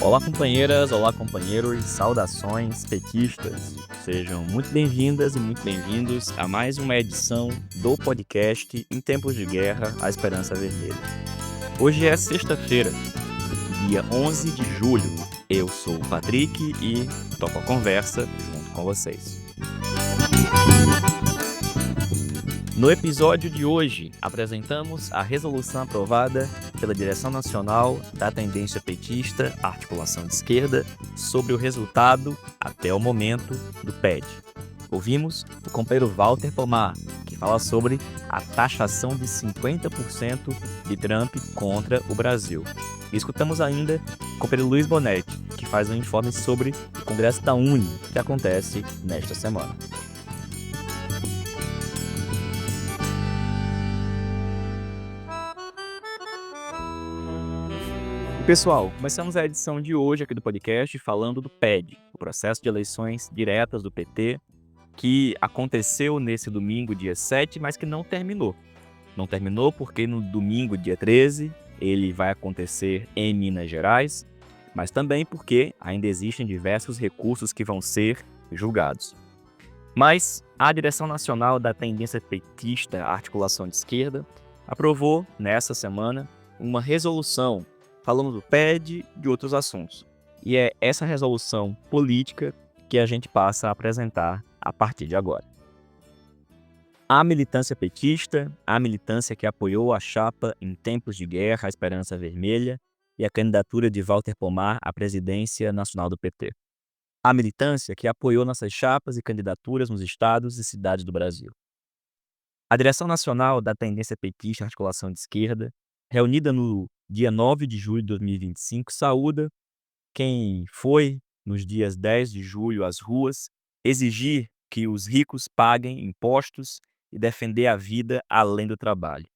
Olá, companheiras, olá, companheiros, saudações petistas. Sejam muito bem-vindas e muito bem-vindos a mais uma edição do podcast Em Tempos de Guerra, a Esperança Vermelha. Hoje é sexta-feira, dia 11 de julho. Eu sou o Patrick e toco a conversa junto com vocês. No episódio de hoje, apresentamos a resolução aprovada pela Direção Nacional da Tendência Petista, Articulação de Esquerda, sobre o resultado, até o momento, do PED. Ouvimos o companheiro Walter Pomar, que fala sobre a taxação de 50% de Trump contra o Brasil. E escutamos ainda o companheiro Luiz Bonetti, que faz um informe sobre o Congresso da UNE, que acontece nesta semana. Pessoal, começamos a edição de hoje aqui do podcast falando do PED, o processo de eleições diretas do PT, que aconteceu nesse domingo, dia 7, mas que não terminou. Não terminou porque no domingo, dia 13, ele vai acontecer em Minas Gerais, mas também porque ainda existem diversos recursos que vão ser julgados. Mas a Direção Nacional da Tendência Petista, Articulação de Esquerda, aprovou, nessa semana, uma resolução falando do PED e de outros assuntos. E é essa resolução política que a gente passa a apresentar a partir de agora. A militância petista, a militância que apoiou a chapa Em Tempos de Guerra, a Esperança Vermelha, e a candidatura de Walter Pomar à presidência nacional do PT. A militância que apoiou nossas chapas e candidaturas nos estados e cidades do Brasil. A Direção Nacional da Tendência Petista Articulação de Esquerda, reunida no dia 9 de julho de 2025, saúda quem foi, nos dias 10 de julho, às ruas, exigir que os ricos paguem impostos e defender a vida além do trabalho.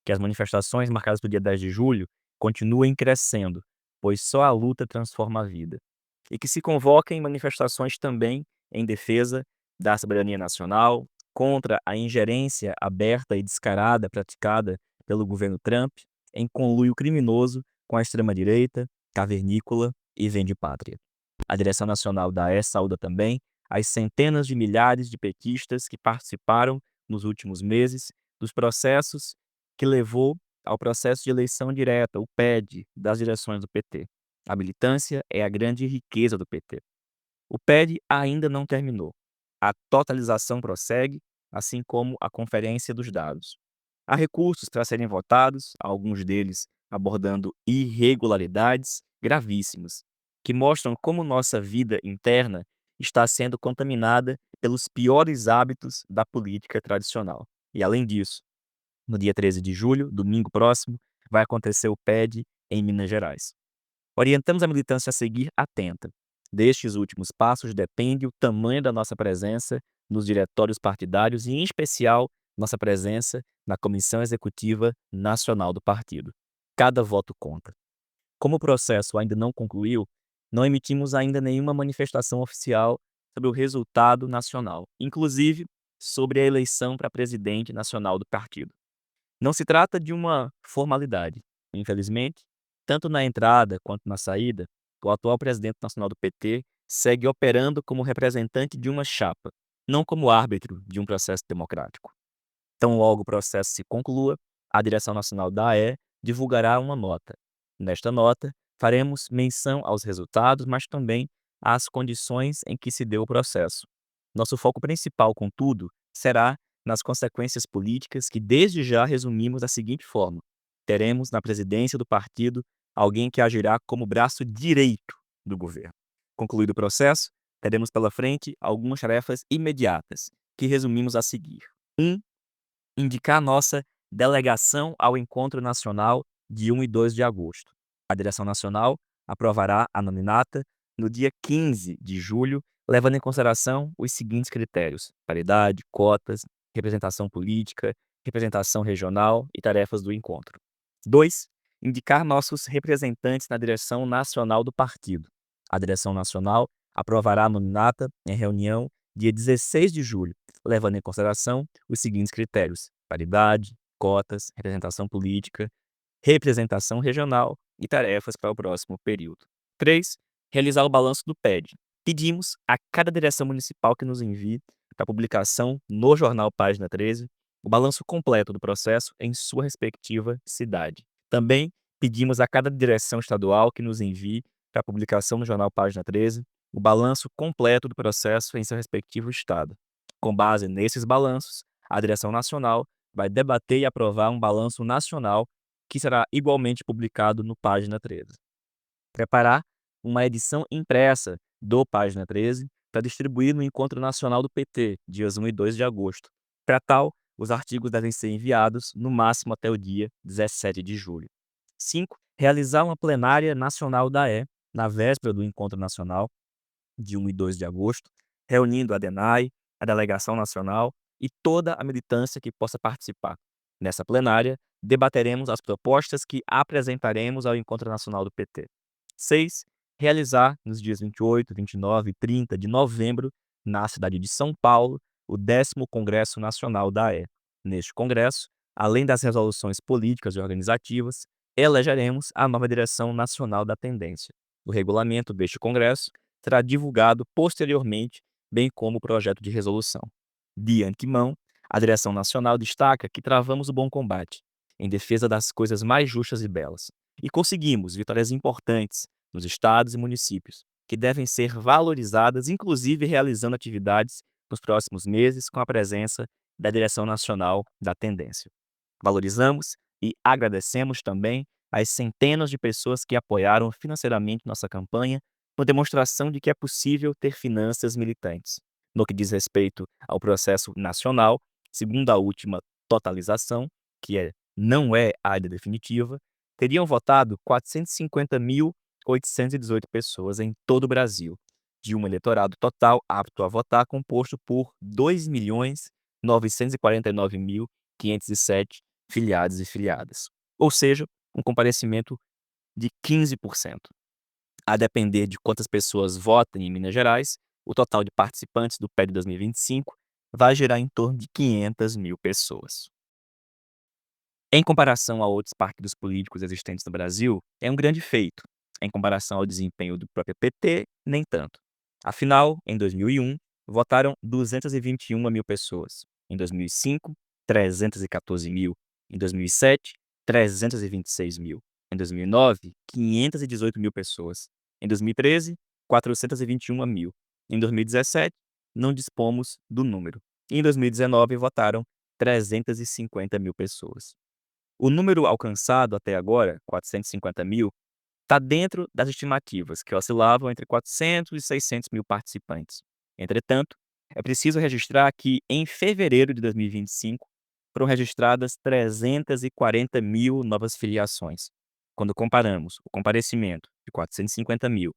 Que as manifestações marcadas para o dia 10 de julho continuem crescendo, pois só a luta transforma a vida. E que se convoquem manifestações também em defesa da soberania nacional, contra a ingerência aberta e descarada praticada pelo governo Trump em conluio criminoso com a extrema-direita, cavernícola e vende-pátria. A Direção Nacional da AE saúda também as centenas de milhares de petistas que participaram nos últimos meses dos processos que levou ao processo de eleição direta, o PED, das direções do PT. A militância é a grande riqueza do PT. O PED ainda não terminou. A totalização prossegue, assim como a conferência dos dados. Há recursos para serem votados, alguns deles abordando irregularidades gravíssimas, que mostram como nossa vida interna está sendo contaminada pelos piores hábitos da política tradicional. E, além disso, no dia 13 de julho, domingo próximo, vai acontecer o PED em Minas Gerais. Orientamos a militância a seguir atenta. Destes últimos passos depende o tamanho da nossa presença nos diretórios partidários e, em especial, nossa presença na Comissão Executiva Nacional do Partido. Cada voto conta. Como o processo ainda não concluiu, não emitimos ainda nenhuma manifestação oficial sobre o resultado nacional, inclusive sobre a eleição para presidente nacional do partido. Não se trata de uma formalidade. Infelizmente, tanto na entrada quanto na saída, o atual presidente nacional do PT segue operando como representante de uma chapa, não como árbitro de um processo democrático. Tão logo o processo se conclua, a direção nacional da AE divulgará uma nota. Nesta nota, faremos menção aos resultados, mas também às condições em que se deu o processo. Nosso foco principal, contudo, será nas consequências políticas que desde já resumimos da seguinte forma: teremos na presidência do partido alguém que agirá como braço direito do governo. Concluído o processo, teremos pela frente algumas tarefas imediatas, que resumimos a seguir. 1. Indicar nossa delegação ao Encontro Nacional de 1 e 2 de agosto. A direção nacional aprovará a nominata no dia 15 de julho, levando em consideração os seguintes critérios: paridade, cotas, representação política, representação regional e tarefas do encontro. 2. Indicar nossos representantes na direção nacional do partido. A direção nacional aprovará a nominata em reunião dia 16 de julho, levando em consideração os seguintes critérios: paridade, cotas, representação política, representação regional e tarefas para o próximo período. 3. Realizar o balanço do PED. Pedimos a cada direção municipal que nos envie, para publicação no jornal Página 13, o balanço completo do processo em sua respectiva cidade. Também pedimos a cada direção estadual que nos envie, para publicação no jornal Página 13, o balanço completo do processo em seu respectivo estado. Com base nesses balanços, a direção nacional vai debater e aprovar um balanço nacional que será igualmente publicado no Página 13. Preparar uma edição impressa do Página 13 para distribuir no Encontro Nacional do PT, dias 1 e 2 de agosto. Para tal, os artigos devem ser enviados no máximo até o dia 17 de julho. 5. Realizar uma plenária nacional da na véspera do Encontro Nacional, de 1 e 2 de agosto, reunindo a DENAI, a Delegação Nacional e toda a militância que possa participar. Nessa plenária, debateremos as propostas que apresentaremos ao Encontro Nacional do PT. 6. Realizar, nos dias 28, 29 e 30 de novembro, na cidade de São Paulo, o 10º Congresso Nacional da Neste congresso, além das resoluções políticas e organizativas, elegeremos a nova direção nacional da tendência. O regulamento deste congresso será divulgado posteriormente, bem como o projeto de resolução. De antemão, a direção nacional destaca que travamos o bom combate, em defesa das coisas mais justas e belas, e conseguimos vitórias importantes nos estados e municípios, que devem ser valorizadas, inclusive realizando atividades nos próximos meses com a presença da direção nacional da tendência. Valorizamos e agradecemos também as centenas de pessoas que apoiaram financeiramente nossa campanha, uma demonstração de que é possível ter finanças militantes. No que diz respeito ao processo nacional, segundo a última totalização, não é a área definitiva, teriam votado 450.818 pessoas em todo o Brasil, de um eleitorado total apto a votar composto por 2.949.507 filiados e filiadas, ou seja, um comparecimento de 15%. A depender de quantas pessoas votem em Minas Gerais, o total de participantes do PED 2025 vai gerar em torno de 500.000 pessoas. Em comparação a outros partidos políticos existentes no Brasil, é um grande feito. Em comparação ao desempenho do próprio PT, nem tanto. Afinal, em 2001, votaram 221.000 pessoas. Em 2005, 314.000. Em 2007, 326.000. Em 2009, 518.000 pessoas. Em 2013, 421.000. Em 2017, não dispomos do número. E em 2019, votaram 350.000 pessoas. O número alcançado até agora, 450.000, está dentro das estimativas, que oscilavam entre 400 e 600.000 participantes. Entretanto, é preciso registrar que, em fevereiro de 2025, foram registradas 340.000 novas filiações. Quando comparamos o comparecimento de 450.000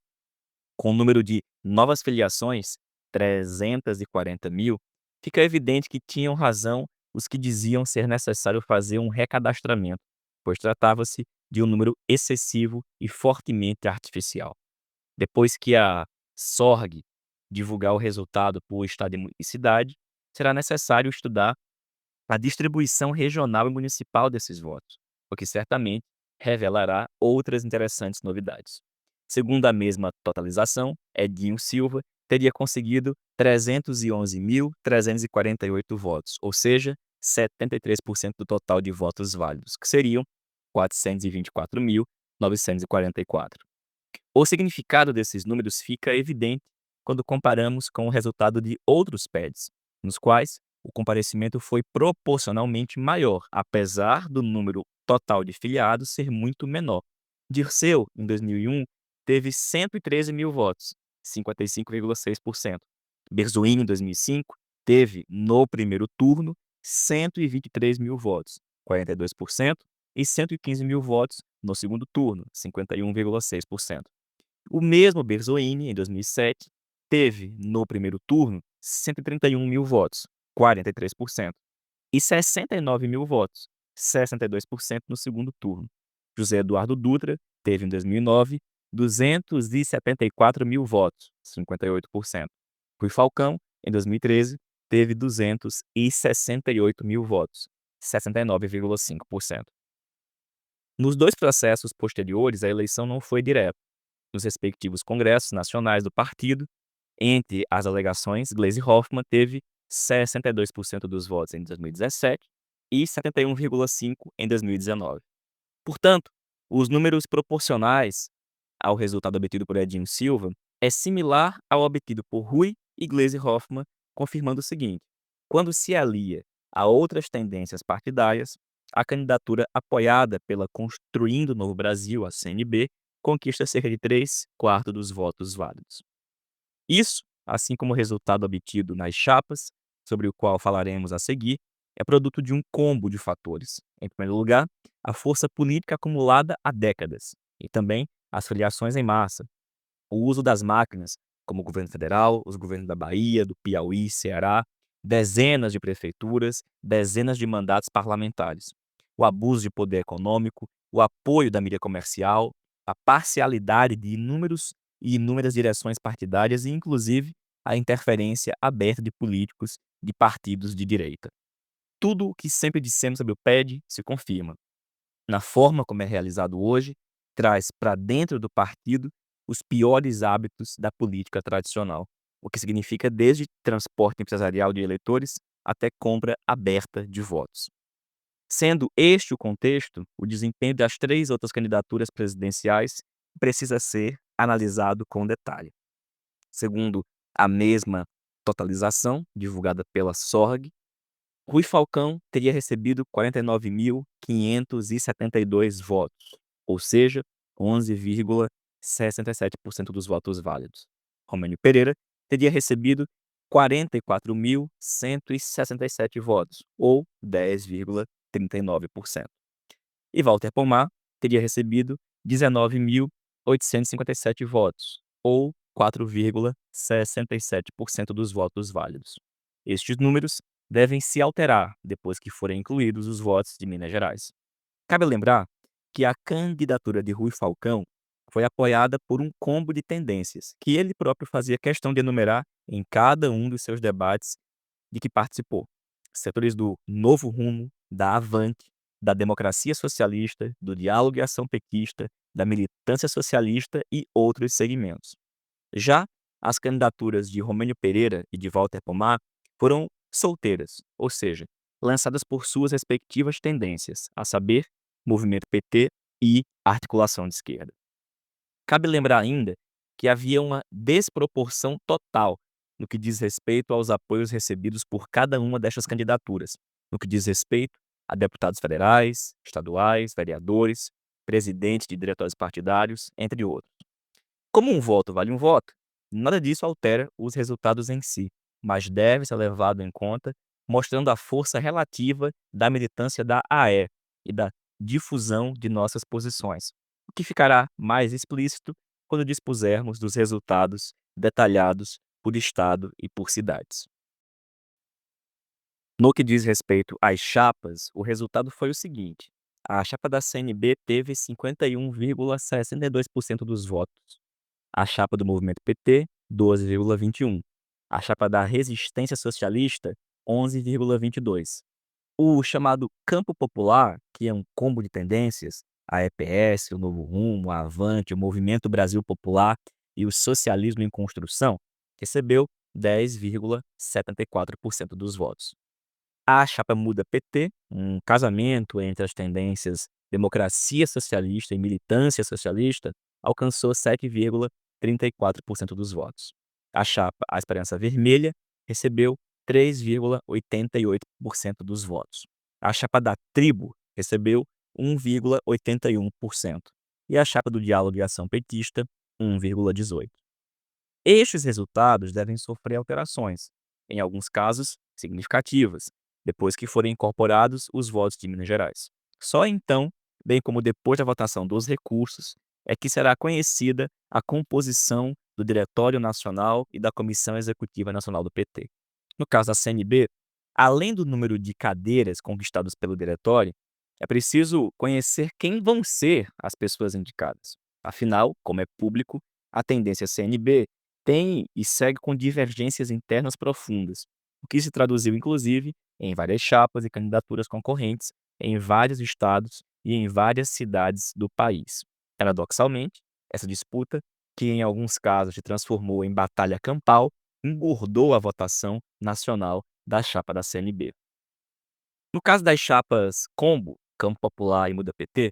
com o número de novas filiações, 340.000, fica evidente que tinham razão os que diziam ser necessário fazer um recadastramento, pois tratava-se de um número excessivo e fortemente artificial. Depois que a SORG divulgar o resultado por estado e cidade, será necessário estudar a distribuição regional e municipal desses votos, o que certamente revelará outras interessantes novidades. Segundo a mesma totalização, Edinho Silva teria conseguido 311.348 votos, ou seja, 73% do total de votos válidos, que seriam 424.944. O significado desses números fica evidente quando comparamos com o resultado de outros PEDs, nos quais o comparecimento foi proporcionalmente maior, apesar do número total de filiados ser muito menor. Dirceu, em 2001, teve 113.000 votos, 55,6%. Berzoini, em 2005, teve, no primeiro turno, 123.000 votos, 42%, e 115.000 votos no segundo turno, 51,6%. O mesmo Berzoini, em 2007, teve, no primeiro turno, 131.000 votos, 43%, e 69.000 votos, 62% no segundo turno. José Eduardo Dutra teve, em 2009, 274.000 votos, 58%. Rui Falcão, em 2013, teve 268.000 votos, 69,5%. Nos dois processos posteriores, a eleição não foi direta. nos respectivos congressos nacionais do partido. Entre as alegações, Gleisi Hoffmann teve 62% dos votos em 2017 e 71,5% em 2019. Portanto, os números proporcionais ao resultado obtido por Edinho Silva é similar ao obtido por Rui e Gleisi Hoffmann, confirmando o seguinte: quando se alia a outras tendências partidárias, a candidatura apoiada pela Construindo Novo Brasil, a CNB, conquista cerca de 3/4 dos votos válidos. Isso, assim como o resultado obtido nas chapas, sobre o qual falaremos a seguir, é produto de um combo de fatores. Em primeiro lugar, a força política acumulada há décadas, e também as filiações em massa, o uso das máquinas, como o governo federal, os governos da Bahia, do Piauí, Ceará, dezenas de prefeituras, dezenas de mandatos parlamentares, o abuso de poder econômico, o apoio da mídia comercial, a parcialidade de inúmeras direções partidárias e, inclusive, a interferência aberta de políticos de partidos de direita. Tudo o que sempre dissemos sobre o PED se confirma. Na forma como é realizado hoje, traz para dentro do partido os piores hábitos da política tradicional, o que significa desde transporte empresarial de eleitores até compra aberta de votos. Sendo este o contexto, o desempenho das 3 outras candidaturas presidenciais precisa ser analisado com detalhe. Segundo a mesma totalização divulgada pela SORG, Rui Falcão teria recebido 49.572 votos, ou seja, 11,67% dos votos válidos. Romênio Pereira teria recebido 44.167 votos, ou 10,39%. E Walter Pomar teria recebido 19.857 votos, ou 4,67% dos votos válidos. Estes números devem se alterar depois que forem incluídos os votos de Minas Gerais. Cabe lembrar que a candidatura de Rui Falcão foi apoiada por um combo de tendências que ele próprio fazia questão de enumerar em cada um dos seus debates de que participou. Setores do Novo Rumo, da Avante, da Democracia Socialista, do Diálogo e Ação Petista, da Militância Socialista e outros segmentos. Já as candidaturas de Romênio Pereira e de Walter Pomar foram solteiras, ou seja, lançadas por suas respectivas tendências, a saber, Movimento PT e Articulação de Esquerda. Cabe lembrar ainda que havia uma desproporção total no que diz respeito aos apoios recebidos por cada uma destas candidaturas, no que diz respeito a deputados federais, estaduais, vereadores, presidentes de diretórios partidários, entre outros. Como um voto vale um voto, nada disso altera os resultados em si, mas deve ser levado em conta, mostrando a força relativa da militância da AE e da difusão de nossas posições, o que ficará mais explícito quando dispusermos dos resultados detalhados por estado e por cidades. No que diz respeito às chapas, o resultado foi o seguinte: a chapa da CNB teve 51,62% dos votos, a chapa do Movimento PT, 12,21%. A chapa da Resistência Socialista, 11,22%. O chamado Campo Popular, que é um combo de tendências, a EPS, o Novo Rumo, a Avante, o Movimento Brasil Popular e o Socialismo em Construção, recebeu 10,74% dos votos. A chapa Muda PT, um casamento entre as tendências democracia socialista e militância socialista, alcançou 7,34% dos votos. A chapa A Esperança Vermelha recebeu 3,88% dos votos. A chapa da Tribo recebeu 1,81%. E a chapa do Diálogo e Ação Petista, 1,18%. Estes resultados devem sofrer alterações, em alguns casos significativas, depois que forem incorporados os votos de Minas Gerais. Só então, bem como depois da votação dos recursos, é que será conhecida a composição do Diretório Nacional e da Comissão Executiva Nacional do PT. No caso da CNB, além do número de cadeiras conquistadas pelo diretório, é preciso conhecer quem vão ser as pessoas indicadas. Afinal, como é público, a tendência CNB tem e segue com divergências internas profundas, o que se traduziu, inclusive, em várias chapas e candidaturas concorrentes em vários estados e em várias cidades do país. Paradoxalmente, essa disputa que em alguns casos se transformou em batalha campal, engordou a votação nacional da chapa da CNB. No caso das chapas Combo, Campo Popular e Muda PT,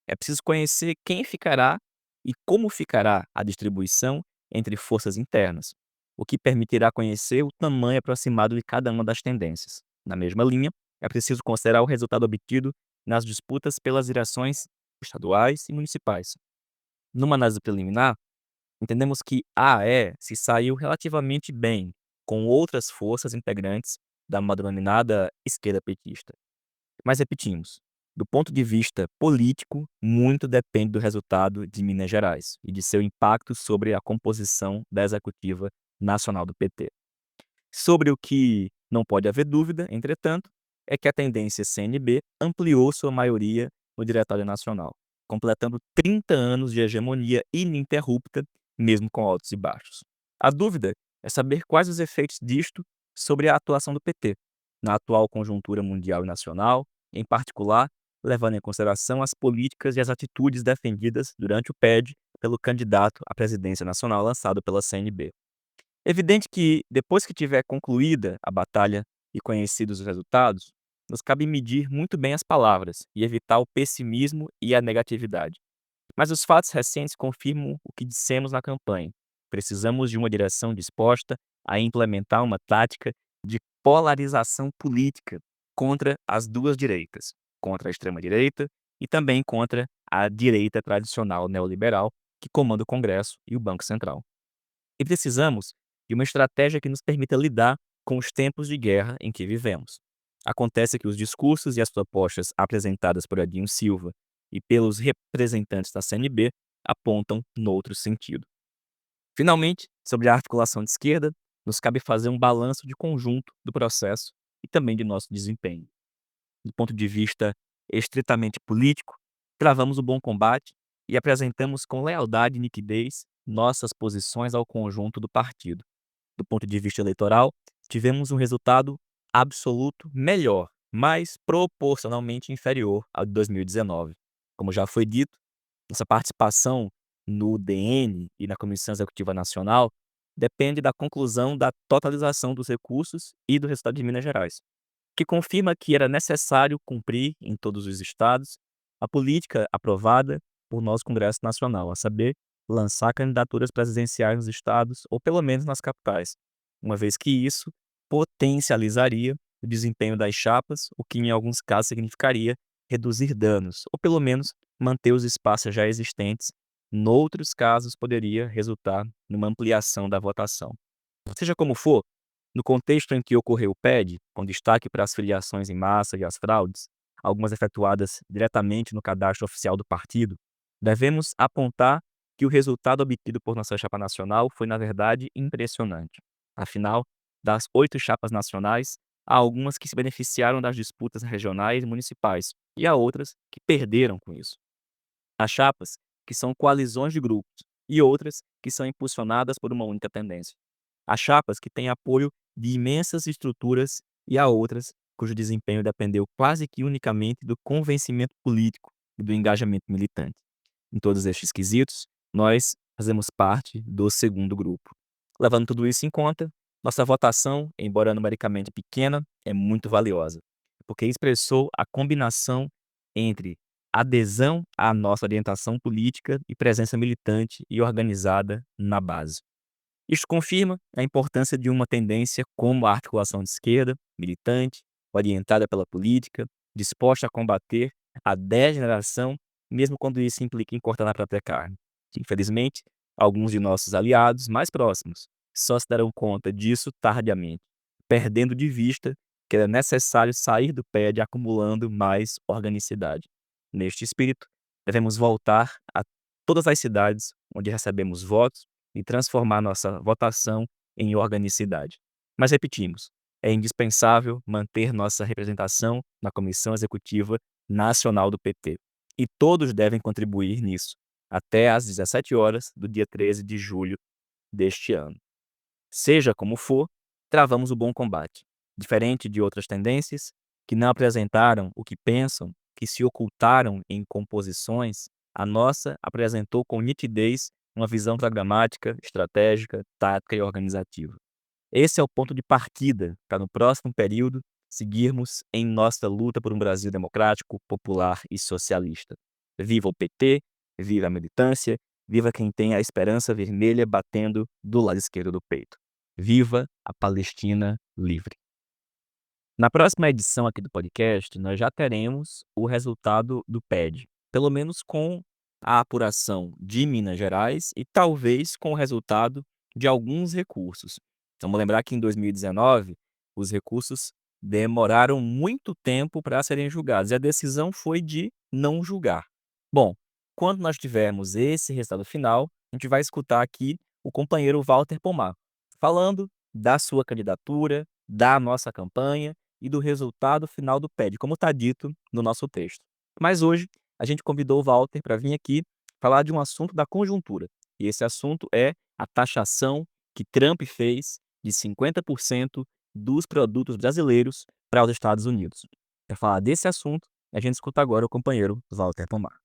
é preciso conhecer quem ficará e como ficará a distribuição entre forças internas, o que permitirá conhecer o tamanho aproximado de cada uma das tendências. Na mesma linha, é preciso considerar o resultado obtido nas disputas pelas direções estaduais e municipais. Numa análise preliminar, entendemos que a AE se saiu relativamente bem com outras forças integrantes da mal denominada esquerda petista. Mas repetimos, do ponto de vista político, muito depende do resultado de Minas Gerais e de seu impacto sobre a composição da executiva nacional do PT. Sobre o que não pode haver dúvida, entretanto, é que a tendência CNB ampliou sua maioria no Diretório Nacional, completando 30 anos de hegemonia ininterrupta, mesmo com altos e baixos. A dúvida é saber quais os efeitos disto sobre a atuação do PT, na atual conjuntura mundial e nacional, em particular, levando em consideração as políticas e as atitudes defendidas durante o PED pelo candidato à presidência nacional lançado pela CNB. Evidente que, depois que tiver concluída a batalha e conhecidos os resultados, nos cabe medir muito bem as palavras e evitar o pessimismo e a negatividade. Mas os fatos recentes confirmam o que dissemos na campanha. Precisamos de uma direção disposta a implementar uma tática de polarização política contra as duas direitas, contra a extrema-direita e também contra a direita tradicional neoliberal que comanda o Congresso e o Banco Central. E precisamos de uma estratégia que nos permita lidar com os tempos de guerra em que vivemos. Acontece que os discursos e as propostas apresentadas por Adinho Silva e pelos representantes da CNB apontam noutro sentido. Finalmente, sobre a articulação de esquerda, nos cabe fazer um balanço de conjunto do processo e também de nosso desempenho. Do ponto de vista estritamente político, travamos o bom combate e apresentamos com lealdade e nitidez nossas posições ao conjunto do partido. Do ponto de vista eleitoral, tivemos um resultado absoluto melhor, mas proporcionalmente inferior ao de 2019. Como já foi dito, nossa participação no DN e na Comissão Executiva Nacional depende da conclusão da totalização dos recursos e do resultado de Minas Gerais, que confirma que era necessário cumprir em todos os estados a política aprovada por nosso Congresso Nacional, a saber, lançar candidaturas presidenciais nos estados ou pelo menos nas capitais, uma vez que isso potencializaria o desempenho das chapas, o que em alguns casos significaria reduzir danos, ou pelo menos manter os espaços já existentes. Noutros casos, poderia resultar numa ampliação da votação. Seja como for, no contexto em que ocorreu o PED, com destaque para as filiações em massa e as fraudes, algumas efetuadas diretamente no cadastro oficial do partido, devemos apontar que o resultado obtido por nossa chapa nacional foi, na verdade, impressionante. Afinal, das 8 chapas nacionais, há algumas que se beneficiaram das disputas regionais e municipais, e há outras que perderam com isso. Há chapas que são coalizões de grupos, e outras que são impulsionadas por uma única tendência. Há chapas que têm apoio de imensas estruturas e há outras cujo desempenho dependeu quase que unicamente do convencimento político e do engajamento militante. Em todos estes quesitos, nós fazemos parte do segundo grupo. Levando tudo isso em conta, nossa votação, embora numericamente pequena, é muito valiosa, porque expressou a combinação entre adesão à nossa orientação política e presença militante e organizada na base. Isto confirma a importância de uma tendência como a articulação de esquerda, militante, orientada pela política, disposta a combater a degeneração, mesmo quando isso implica em cortar na própria carne. Infelizmente, alguns de nossos aliados mais próximos só se darão conta disso tardiamente, perdendo de vista que era necessário sair do PED acumulando mais organicidade. Neste espírito, devemos voltar a todas as cidades onde recebemos votos e transformar nossa votação em organicidade. Mas repetimos, é indispensável manter nossa representação na Comissão Executiva Nacional do PT. E todos devem contribuir nisso, até às 17 horas do dia 13 de julho deste ano. Seja como for, travamos o bom combate. Diferente de outras tendências, que não apresentaram o que pensam, que se ocultaram em composições, a nossa apresentou com nitidez uma visão programática, estratégica, tática e organizativa. Esse é o ponto de partida para, no próximo período, seguirmos em nossa luta por um Brasil democrático, popular e socialista. Viva o PT, viva a militância, viva quem tem a esperança vermelha batendo do lado esquerdo do peito. Viva a Palestina livre. Na próxima edição aqui do podcast, nós já teremos o resultado do PED, pelo menos com a apuração de Minas Gerais e talvez com o resultado de alguns recursos. Vamos lembrar que em 2019 os recursos demoraram muito tempo para serem julgados e a decisão foi de não julgar. Bom, quando nós tivermos esse resultado final, a gente vai escutar aqui o companheiro Walter Pomar falando da sua candidatura, da nossa campanha e do resultado final do PED, como está dito no nosso texto. Mas hoje a gente convidou o Walter para vir aqui falar de um assunto da conjuntura. E esse assunto é a taxação que Trump fez de 50% dos produtos brasileiros para os Estados Unidos. Para falar desse assunto, a gente escuta agora o companheiro Walter Pomar.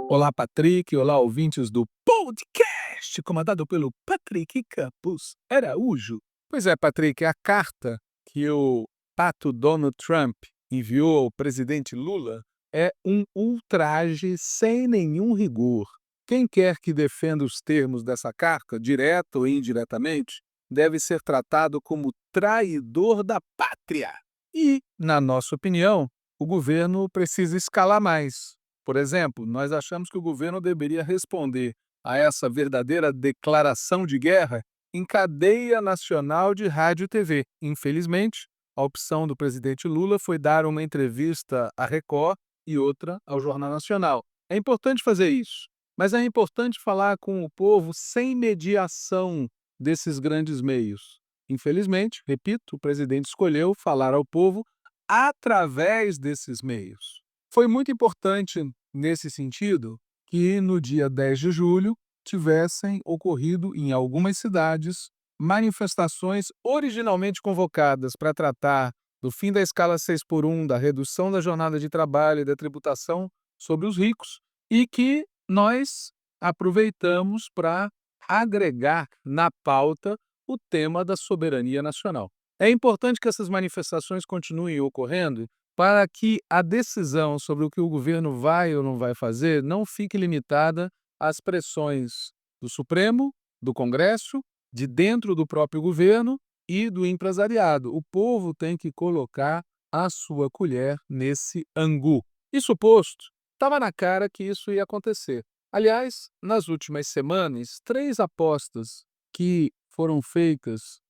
Olá, Patrick. Olá, ouvintes do podcast, comandado pelo Patrick Campos Araújo. Pois é, Patrick, a carta que o pato Donald Trump enviou ao presidente Lula é um ultraje sem nenhum rigor. Quem quer que defenda os termos dessa carta, direta ou indiretamente, deve ser tratado como traidor da pátria. E, na nossa opinião, o governo precisa escalar mais. Por exemplo, nós achamos que o governo deveria responder a essa verdadeira declaração de guerra em cadeia nacional de rádio e TV. Infelizmente, a opção do presidente Lula foi dar uma entrevista à Record e outra ao Jornal Nacional. É importante fazer isso, mas é importante falar com o povo sem mediação desses grandes meios. Infelizmente, repito, o presidente escolheu falar ao povo através desses meios. Foi muito importante, nesse sentido, que no dia 10 de julho tivessem ocorrido em algumas cidades manifestações originalmente convocadas para tratar do fim da escala 6x1, da redução da jornada de trabalho e da tributação sobre os ricos, e que nós aproveitamos para agregar na pauta o tema da soberania nacional. É importante que essas manifestações continuem ocorrendo para que a decisão sobre o que o governo vai ou não vai fazer não fique limitada às pressões do Supremo, do Congresso, de dentro do próprio governo e do empresariado. O povo tem que colocar a sua colher nesse angu. Isso posto, estava na cara que isso ia acontecer. Aliás, nas últimas semanas, 3 apostas que foram feitas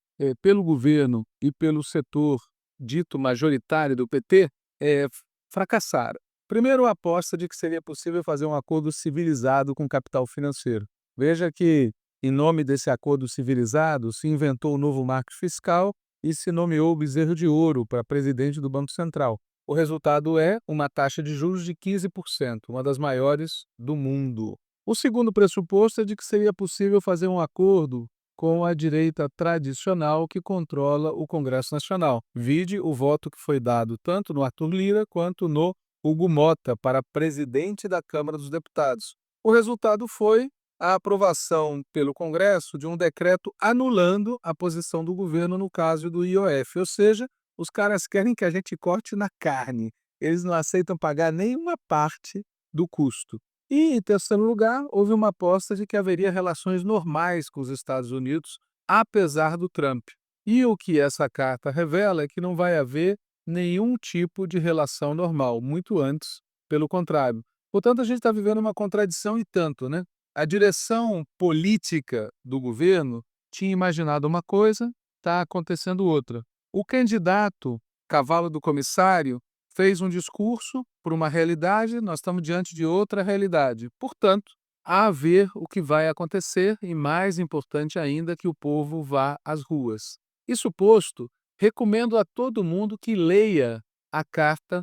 pelo governo e pelo setor dito majoritário do PT, fracassaram. Primeiro, a aposta de que seria possível fazer um acordo civilizado com o capital financeiro. Veja que, em nome desse acordo civilizado, se inventou o novo marco fiscal e se nomeou o Bezerro de Ouro para presidente do Banco Central. O resultado é uma taxa de juros de 15%, uma das maiores do mundo. O segundo pressuposto é de que seria possível fazer um acordo com a direita tradicional que controla o Congresso Nacional. Vide o voto que foi dado tanto no Arthur Lira quanto no Hugo Mota para presidente da Câmara dos Deputados. O resultado foi a aprovação pelo Congresso de um decreto anulando a posição do governo no caso do IOF, ou seja, os caras querem que a gente corte na carne. Eles não aceitam pagar nenhuma parte do custo. E, em terceiro lugar, houve uma aposta de que haveria relações normais com os Estados Unidos, apesar do Trump. E o que essa carta revela é que não vai haver nenhum tipo de relação normal, muito antes, pelo contrário. Portanto, a gente está vivendo uma contradição e tanto, né? A direção política do governo tinha imaginado uma coisa, está acontecendo outra. O candidato, cavalo do comissário, fez um discurso por uma realidade, nós estamos diante de outra realidade. Portanto, a ver o que vai acontecer e, mais importante ainda, que o povo vá às ruas. Isso posto, recomendo a todo mundo que leia a carta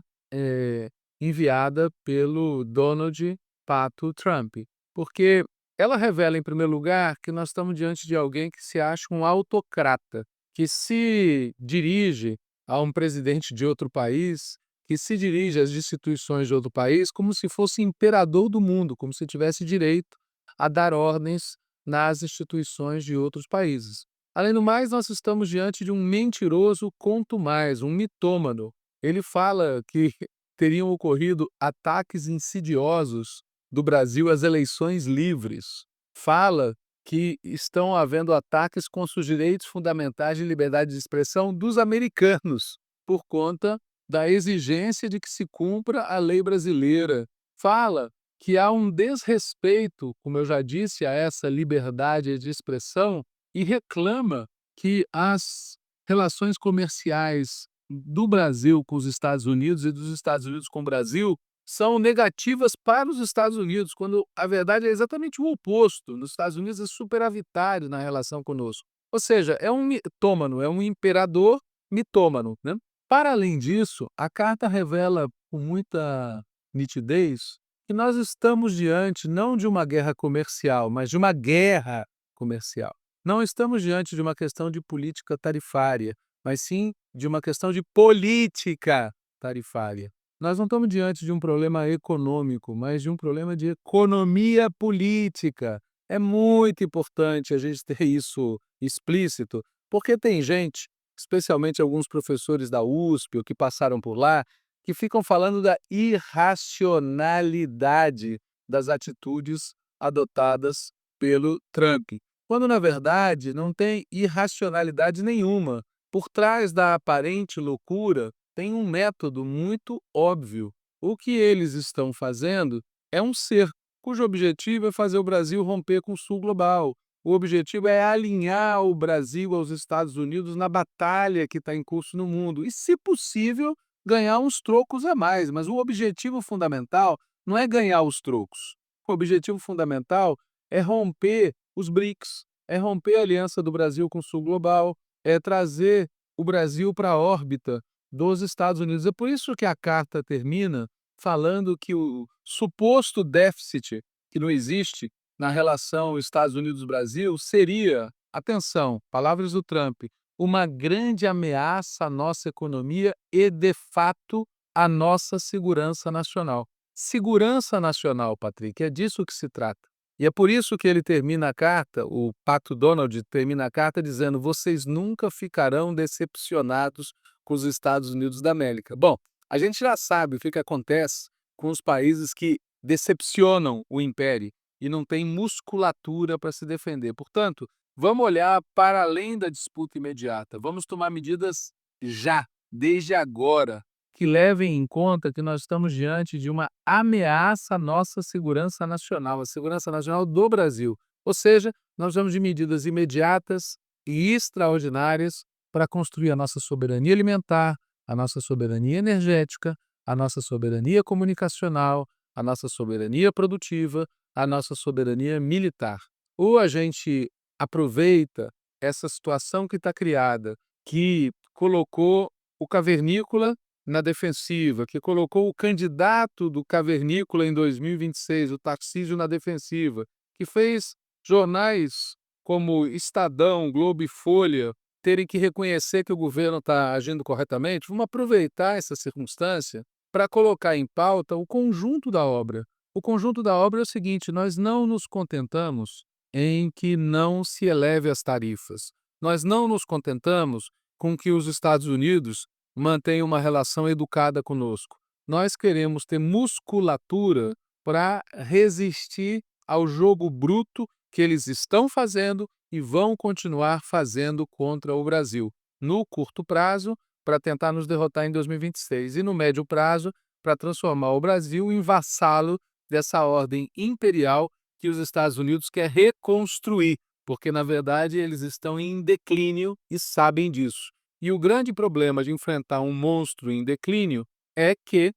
enviada pelo Donald Pato Trump, porque ela revela, em primeiro lugar, que nós estamos diante de alguém que se acha um autocrata, que se dirige a um presidente de outro país, que se dirige às instituições de outro país como se fosse imperador do mundo, como se tivesse direito a dar ordens nas instituições de outros países. Além do mais, nós estamos diante de um mentiroso contumaz, um mitômano. Ele fala que teriam ocorrido ataques insidiosos do Brasil às eleições livres. Fala que estão havendo ataques contra os direitos fundamentais de liberdade de expressão dos americanos, por conta da exigência de que se cumpra a lei brasileira. Fala que há um desrespeito, como eu já disse, a essa liberdade de expressão e reclama que as relações comerciais do Brasil com os Estados Unidos e dos Estados Unidos com o Brasil são negativas para os Estados Unidos, quando a verdade é exatamente o oposto. Nos Estados Unidos é superavitário na relação conosco. Ou seja, é um mitômano, é um imperador mitômano, né? Para além disso, a carta revela com muita nitidez que nós estamos diante não de uma guerra comercial, mas de uma guerra comercial. Não estamos diante de uma questão de política tarifária, mas sim de uma questão de política tarifária. Nós não estamos diante de um problema econômico, mas de um problema de economia política. É muito importante a gente ter isso explícito, porque tem gente, especialmente alguns professores da USP ou que passaram por lá, que ficam falando da irracionalidade das atitudes adotadas pelo Trump, quando na verdade não tem irracionalidade nenhuma. Por trás da aparente loucura tem um método muito óbvio. O que eles estão fazendo é um cerco, cujo objetivo é fazer o Brasil romper com o Sul global. O objetivo é alinhar o Brasil aos Estados Unidos na batalha que está em curso no mundo e, se possível, ganhar uns trocos a mais. Mas o objetivo fundamental não é ganhar os trocos. O objetivo fundamental é romper os BRICS, é romper a aliança do Brasil com o Sul global, é trazer o Brasil para a órbita dos Estados Unidos. É por isso que a carta termina falando que o suposto déficit que não existe na relação Estados Unidos-Brasil seria, atenção, palavras do Trump, uma grande ameaça à nossa economia e, de fato, à nossa segurança nacional. Segurança nacional, Patrick, é disso que se trata. E é por isso que ele termina a carta, o Pato Donald termina a carta dizendo: vocês nunca ficarão decepcionados com os Estados Unidos da América. Bom, a gente já sabe o que acontece com os países que decepcionam o império e não têm musculatura para se defender. Portanto, vamos olhar para além da disputa imediata. Vamos tomar medidas já, desde agora, que levem em conta que nós estamos diante de uma ameaça à nossa segurança nacional, a segurança nacional do Brasil. Ou seja, nós precisamos de medidas imediatas e extraordinárias para construir a nossa soberania alimentar, a nossa soberania energética, a nossa soberania comunicacional, a nossa soberania produtiva, a nossa soberania militar. Ou a gente aproveita essa situação que está criada, que colocou o cavernícola na defensiva, que colocou o candidato do cavernícola em 2026, o Tarcísio, na defensiva, que fez jornais como Estadão, Globo e Folha terem que reconhecer que o governo está agindo corretamente. Vamos aproveitar essa circunstância para colocar em pauta o conjunto da obra. O conjunto da obra é o seguinte: nós não nos contentamos em que não se eleve as tarifas. Nós não nos contentamos com que os Estados Unidos mantenham uma relação educada conosco. Nós queremos ter musculatura para resistir ao jogo bruto que eles estão fazendo e vão continuar fazendo contra o Brasil. No curto prazo, para tentar nos derrotar em 2026, e no médio prazo, para transformar o Brasil em vassalo dessa ordem imperial que os Estados Unidos quer reconstruir, porque, na verdade, eles estão em declínio e sabem disso. E o grande problema de enfrentar um monstro em declínio é que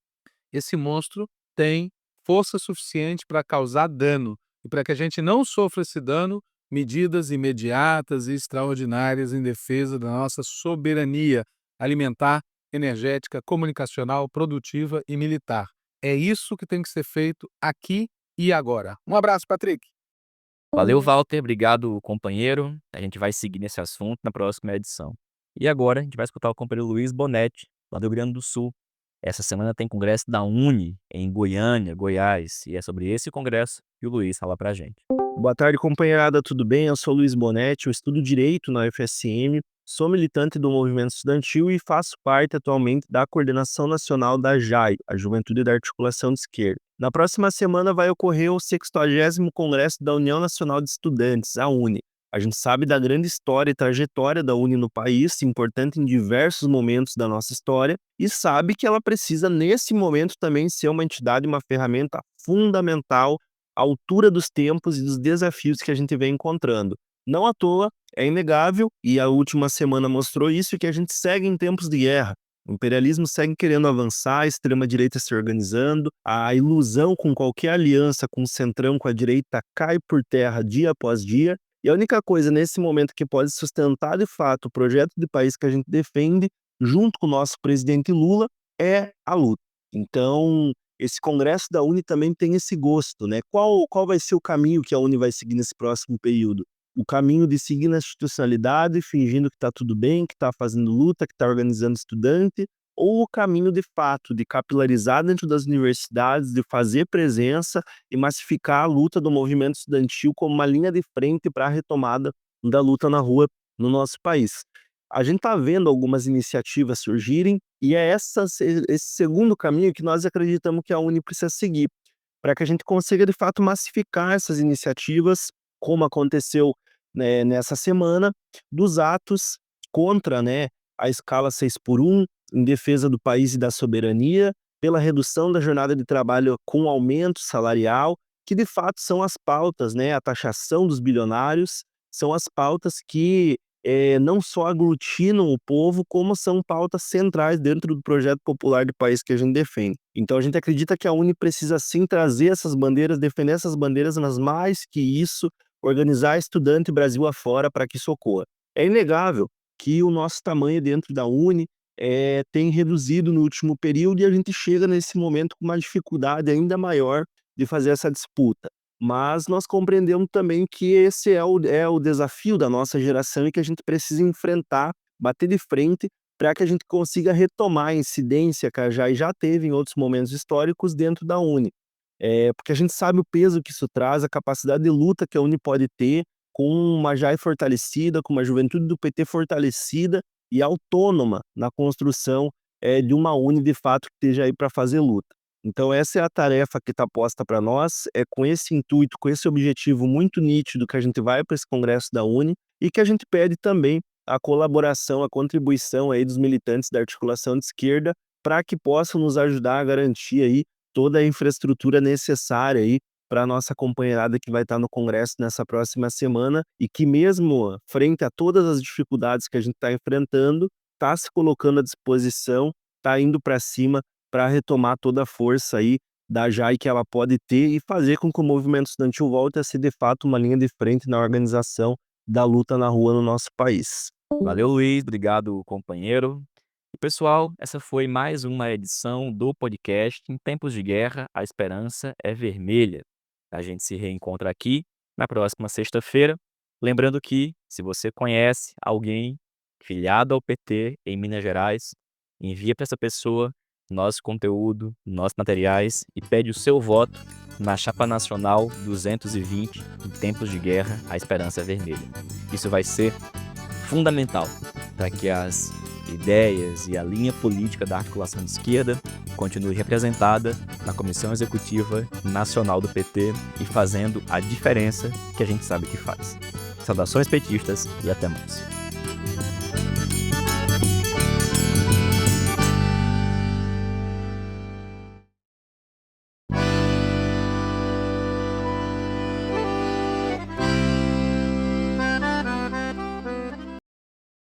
esse monstro tem força suficiente para causar dano. E para que a gente não sofra esse dano, medidas imediatas e extraordinárias em defesa da nossa soberania alimentar, energética, comunicacional, produtiva e militar. É isso que tem que ser feito aqui e agora. Um abraço, Patrick. Valeu, Walter. Obrigado, companheiro. A gente vai seguir nesse assunto na próxima edição. E agora a gente vai escutar o companheiro Luiz Bonetti, lá do Rio Grande do Sul. Essa semana tem congresso da UNE, em Goiânia, Goiás. E é sobre esse congresso que o Luiz fala pra gente. Boa tarde, companheirada, tudo bem? Eu sou Luiz Bonetti, eu estudo Direito na UFSM, sou militante do movimento estudantil e faço parte atualmente da coordenação nacional da JAI, a Juventude da Articulação de Esquerda. Na próxima semana vai ocorrer o 60º Congresso da União Nacional de Estudantes, a UNE. A gente sabe da grande história e trajetória da UNE no país, importante em diversos momentos da nossa história, e sabe que ela precisa, nesse momento, também ser uma entidade, uma ferramenta fundamental à altura dos tempos e dos desafios que a gente vem encontrando. Não à toa, é inegável, e a última semana mostrou isso, que a gente segue em tempos de guerra. O imperialismo segue querendo avançar, a extrema-direita se organizando, a ilusão com qualquer aliança com o centrão, com a direita, cai por terra dia após dia, e a única coisa nesse momento que pode sustentar de fato o projeto de país que a gente defende, junto com o nosso presidente Lula, é a luta. Então, esse congresso da UNE também tem esse gosto, né? Qual vai ser o caminho que a UNE vai seguir nesse próximo período? O caminho de seguir na institucionalidade, fingindo que está tudo bem, que está fazendo luta, que está organizando estudante, ou o caminho de fato de capilarizar dentro das universidades, de fazer presença e massificar a luta do movimento estudantil como uma linha de frente para a retomada da luta na rua no nosso país. A gente está vendo algumas iniciativas surgirem e é esse segundo caminho que nós acreditamos que a UNE precisa seguir, para que a gente consiga de fato massificar essas iniciativas, como aconteceu, né, nessa semana, dos atos contra, né, a escala 6x1, em defesa do país e da soberania, pela redução da jornada de trabalho com aumento salarial, que de fato são as pautas, né, a taxação dos bilionários, são as pautas que não só aglutinam o povo, como são pautas centrais dentro do projeto popular de país que a gente defende. Então a gente acredita que a UNE precisa sim trazer essas bandeiras, defender essas bandeiras, mas mais que isso, organizar estudante Brasil afora para que isso ocorra. É inegável que o nosso tamanho dentro da UNE tem reduzido no último período e a gente chega nesse momento com uma dificuldade ainda maior de fazer essa disputa. Mas nós compreendemos também que esse é o desafio da nossa geração e que a gente precisa enfrentar, bater de frente, para que a gente consiga retomar a incidência que a JAI já teve em outros momentos históricos dentro da UNE. Porque a gente sabe o peso que isso traz, a capacidade de luta que a UNE pode ter com uma JAI fortalecida, com uma juventude do PT fortalecida e autônoma na construção de uma UNE de fato que esteja aí para fazer luta. Então essa é a tarefa que está posta para nós, é com esse intuito, com esse objetivo muito nítido que a gente vai para esse congresso da UNE e que a gente pede também a colaboração, a contribuição aí dos militantes da articulação de esquerda para que possam nos ajudar a garantir aí toda a infraestrutura necessária aí para a nossa companheirada que vai estar no congresso nessa próxima semana e que mesmo frente a todas as dificuldades que a gente está enfrentando, está se colocando à disposição, está indo para cima para retomar toda a força aí da JAI que ela pode ter e fazer com que o movimento estudantil volte a ser de fato uma linha de frente na organização da luta na rua no nosso país. Valeu, Luiz. Obrigado, companheiro. E, pessoal, essa foi mais uma edição do podcast Em Tempos de Guerra, a Esperança é Vermelha. A gente se reencontra aqui na próxima sexta-feira. Lembrando que, se você conhece alguém filiado ao PT em Minas Gerais, envia para essa pessoa nosso conteúdo, nossos materiais e pede o seu voto na Chapa Nacional 220, Em Tempos de Guerra, a Esperança é Vermelha. Isso vai ser fundamental para que as ideias e a linha política da articulação de esquerda continue representada na Comissão Executiva Nacional do PT e fazendo a diferença que a gente sabe que faz. Saudações petistas e até mais.